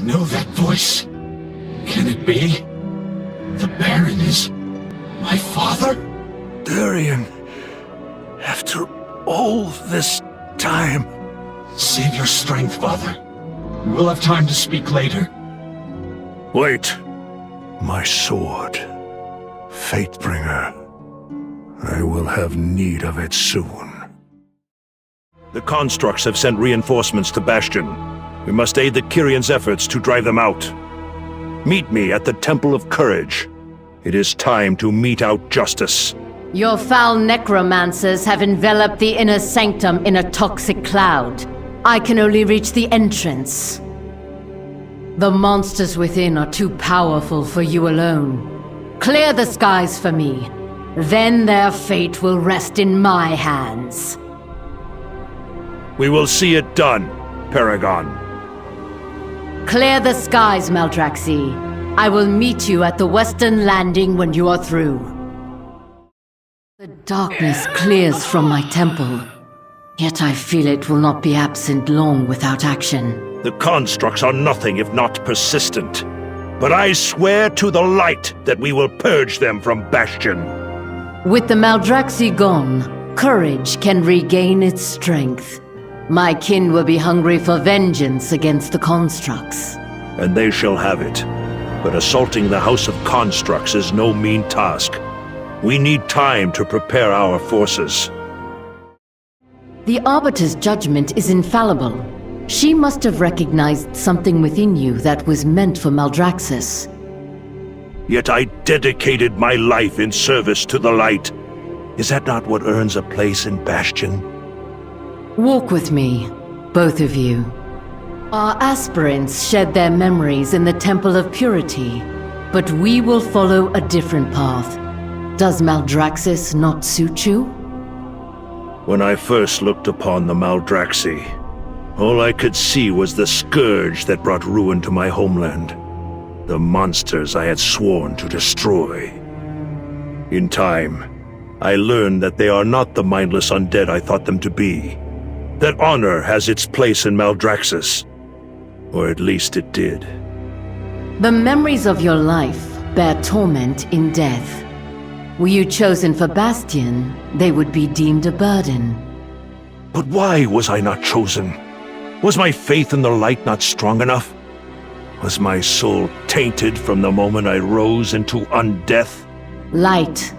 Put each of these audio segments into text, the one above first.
know that voice. Can it be? The Baron is my father? Darion, after all this time... Save your strength, father. We will have time to speak later. Wait. My sword. Fatebringer. I will have need of it soon. The constructs have sent reinforcements to Bastion. We must aid the Kyrians' efforts to drive them out. Meet me at the Temple of Courage. It is time to mete out justice. Your foul necromancers have enveloped the inner sanctum in a toxic cloud. I can only reach the entrance. The monsters within are too powerful for you alone. Clear the skies for me. Then their fate will rest in my hands. We will see it done, Paragon. Clear the skies, Maldraxi. I will meet you at the Western Landing when you are through. The darkness clears from my temple, yet I feel it will not be absent long without action. The constructs are nothing if not persistent. But I swear to the light that we will purge them from Bastion. With the Maldraxi gone, courage can regain its strength. My kin will be hungry for vengeance against the constructs. And they shall have it. But assaulting the House of Constructs is no mean task. We need time to prepare our forces. The Arbiter's judgment is infallible. She must have recognized something within you that was meant for Maldraxxus. Yet I dedicated my life in service to the light. Is that not what earns a place in Bastion? Walk with me, both of you. Our aspirants shed their memories in the Temple of Purity, but we will follow a different path. Does Maldraxxus not suit you? When I first looked upon the Maldraxi, all I could see was the scourge that brought ruin to my homeland. The monsters I had sworn to destroy. In time, I learned that they are not the mindless undead I thought them to be. That honor has its place in Maldraxxus. Or at least it did. The memories of your life bear torment in death. Were you chosen for Bastion, they would be deemed a burden. But why was I not chosen? Was my faith in the light not strong enough? Was my soul tainted from the moment I rose into undeath? Light,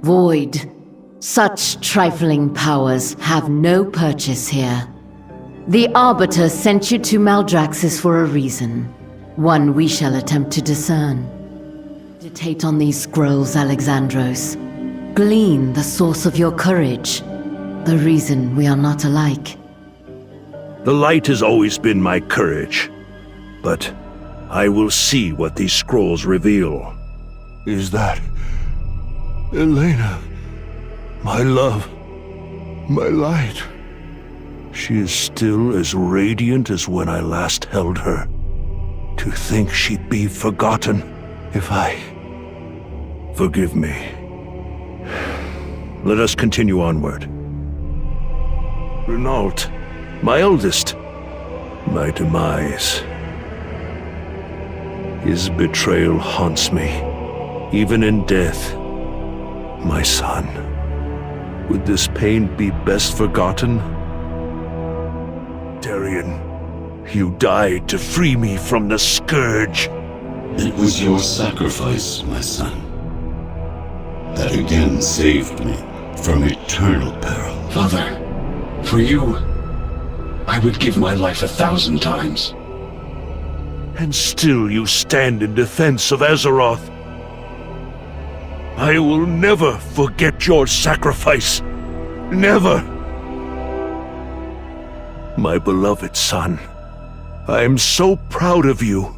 void, such trifling powers have no purchase here. The Arbiter sent you to Maldraxxus for a reason, one we shall attempt to discern. Meditate on these scrolls, Alexandros. Glean the source of your courage, the reason we are not alike. The light has always been my courage, but I will see what these scrolls reveal. Is that Elena? My love, my light. She is still as radiant as when I last held her. To think she'd be forgotten if I... Forgive me. Let us continue onward. Renault, my eldest, my demise. His betrayal haunts me, even in death. My son, would this pain be best forgotten? Darion, you died to free me from the scourge. It was your sacrifice, my son, that again saved me from eternal peril. Father, for you, I would give my life 1,000 times. And still you stand in defense of Azeroth. I will never forget your sacrifice. Never. My beloved son, I am so proud of you,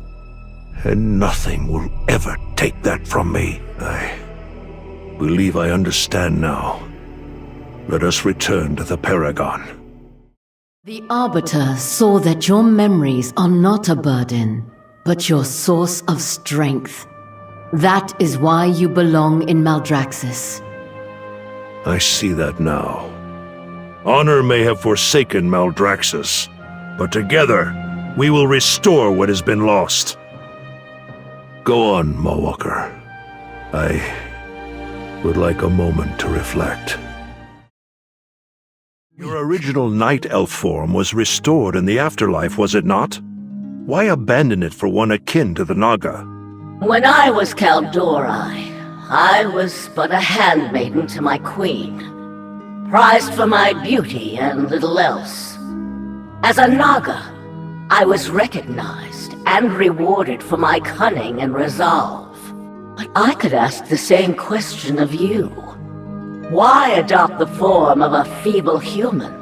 and nothing will ever take that from me. I believe I understand now. Let us return to the Paragon. The Arbiter saw that your memories are not a burden, but your source of strength. That is why you belong in Maldraxxus. I see that now. Honor may have forsaken Maldraxxus, but together We will restore what has been lost. Go on, Mawwalker. I would like a moment to reflect. Your original Night Elf form was restored in the afterlife, was it not? Why abandon it for one akin to the Naga? When I was Kaldorai, I was but a handmaiden to my queen, prized for my beauty and little else. As a Naga, I was recognized and rewarded for my cunning and resolve. But I could ask the same question of you. Why adopt the form of a feeble human,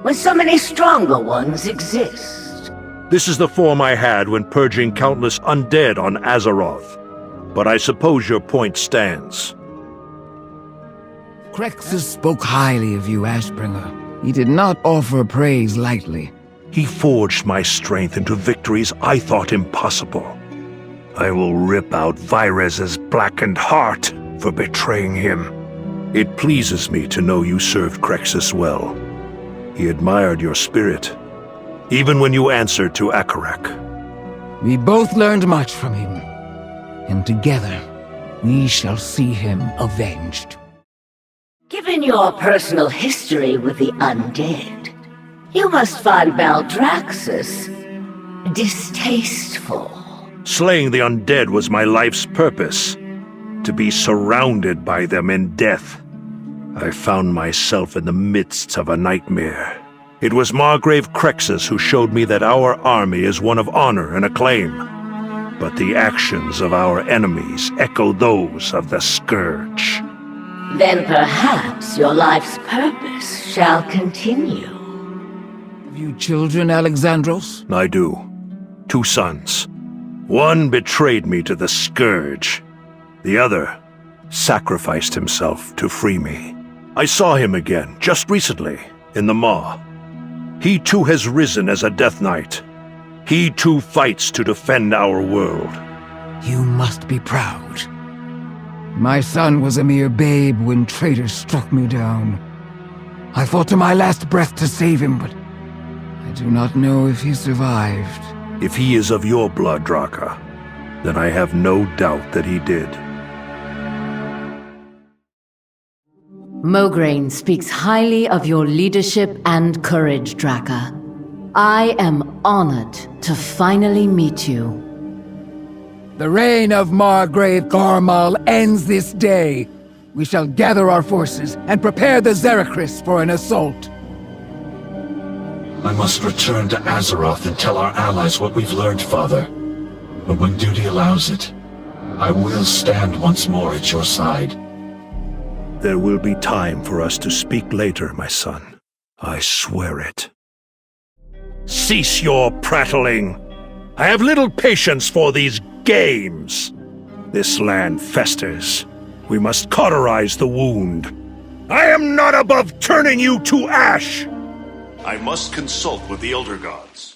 when so many stronger ones exist? This is the form I had when purging countless undead on Azeroth. But I suppose your point stands. Crexus spoke highly of you, Ashbringer. He did not offer praise lightly. He forged my strength into victories I thought impossible. I will rip out Virez's blackened heart for betraying him. It pleases me to know you served Crexus well. He admired your spirit, even when you answered to Akarak. We both learned much from him, and together we shall see him avenged. Given your personal history with the undead, you must find Maldraxxus distasteful. Slaying the undead was my life's purpose, to be surrounded by them in death. I found myself in the midst of a nightmare. It was Margrave Crexus who showed me that our army is one of honor and acclaim. But the actions of our enemies echo those of the Scourge. Then perhaps your life's purpose shall continue. Have you children, Alexandros? I do. 2 sons. One betrayed me to the Scourge. The other sacrificed himself to free me. I saw him again, just recently, in the Maw. He too has risen as a Death Knight. He too fights to defend our world. You must be proud. My son was a mere babe when traitors struck me down. I fought to my last breath to save him, but I do not know if he survived. If he is of your blood, Draka, then I have no doubt that he did. Mograine speaks highly of your leadership and courage, Draka. I am honored to finally meet you. The reign of Margrave Garmal ends this day. We shall gather our forces and prepare the Zerachris for an assault. I must return to Azeroth and tell our allies what we've learned, Father. But when duty allows it, I will stand once more at your side. There will be time for us to speak later, my son. I swear it. Cease your prattling! I have little patience for these games. This land festers. We must cauterize the wound. I am not above turning you to ash! I must consult with the Elder Gods.